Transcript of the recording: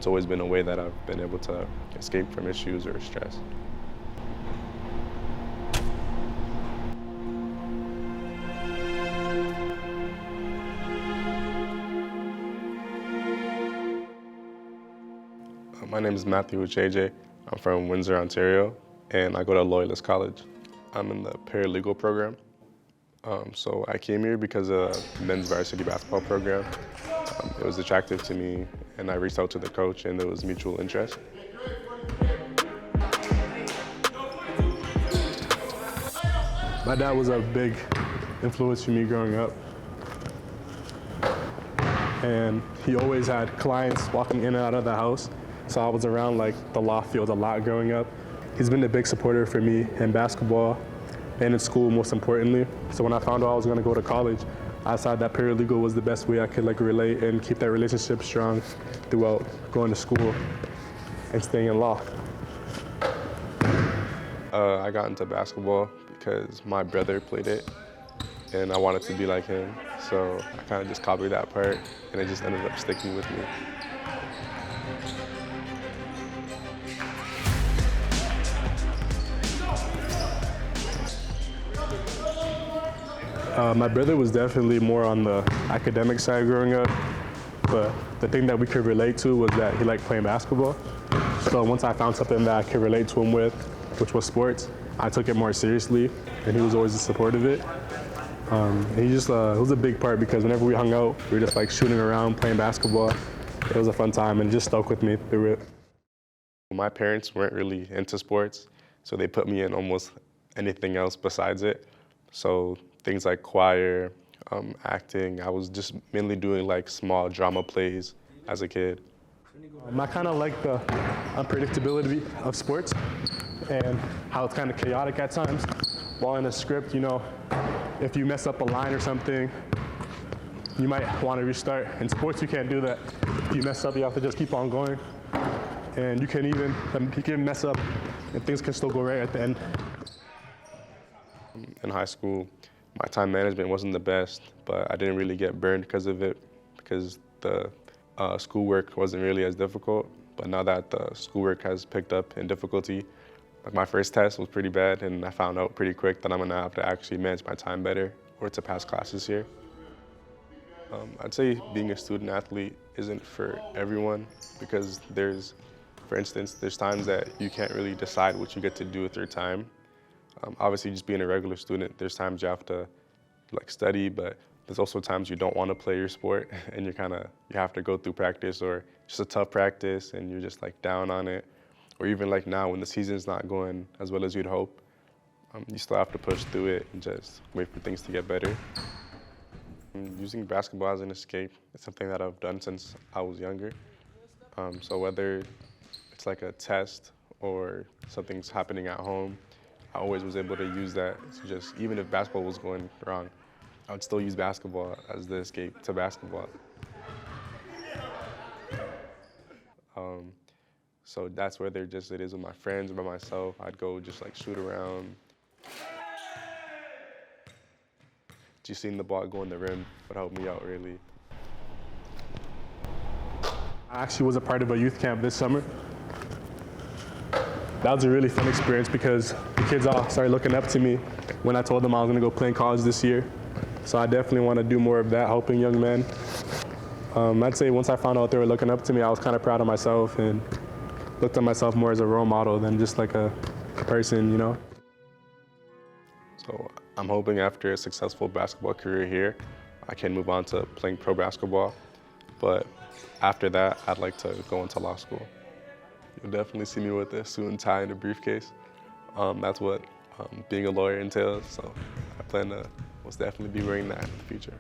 it's always been a way that I've been able to escape from issues or stress. My name is Matthew Ocheje. I'm from Windsor, Ontario, and I go to Loyalist College. I'm in the paralegal program. So I came here because of the men's varsity basketball program. It was attractive to me, and I reached out to the coach, and there was mutual interest. My dad was a big influence for me growing up. And he always had clients walking in and out of the house. So I was around like the law field a lot growing up. He's been a big supporter for me in basketball and in school, most importantly. So when I found out I was gonna go to college, I decided that paralegal was the best way I could relate and keep that relationship strong throughout going to school and staying in law. I got into basketball because my brother played it and I wanted to be like him. So I kind of just copied that part and it just ended up sticking with me. My brother was definitely more on the academic side growing up, but the thing that we could relate to was that he liked playing basketball. So once I found something that I could relate to him with, which was sports, I took it more seriously, and he was always in support of it. And he just, it was a big part because whenever we hung out, we were just like shooting around, playing basketball. It was a fun time and it just stuck with me through it. My parents weren't really into sports, so they put me in almost anything else besides it. So things like choir, acting, I was just mainly doing like small drama plays as a kid. I kind of like the unpredictability of sports and how it's kind of chaotic at times. While in a script, you know, if you mess up a line or something, you might want to restart. In sports, you can't do that. If you mess up, you have to just keep on going. And you can mess up and things can still go right at the end. In high school, my time management wasn't the best, but I didn't really get burned because of it, because the schoolwork wasn't really as difficult. But now that the schoolwork has picked up in difficulty, like my first test was pretty bad, and I found out pretty quick that I'm gonna have to actually manage my time better or to pass classes here. I'd say being a student athlete isn't for everyone because for instance, there's times that you can't really decide what you get to do with your time. Obviously, just being a regular student, there's times you have to like study, but there's also times you don't want to play your sport and you have to go through practice or just a tough practice and you're just like down on it. Or even like now when the season's not going as well as you'd hope, you still have to push through it and just wait for things to get better. Using basketball as an escape is something that I've done since I was younger. So whether it's like a test or something's happening at home, I always was able to use that to just, even if basketball was going wrong, I would still use basketball as the escape to basketball. So that's whether it is with my friends or by myself, I'd go just like shoot around. Just seeing the ball go in the rim would help me out really. I actually was a part of a youth camp this summer. That was a really fun experience because the kids all started looking up to me when I told them I was gonna go play in college this year. So I definitely want to do more of that, helping young men. I'd say once I found out they were looking up to me, I was kind of proud of myself and looked at myself more as a role model than just like a person, you know? So I'm hoping after a successful basketball career here, I can move on to playing pro basketball. But after that, I'd like to go into law school. You'll definitely see me with a suit and tie and a briefcase. That's what being a lawyer entails, so I plan to most definitely be wearing that in the future.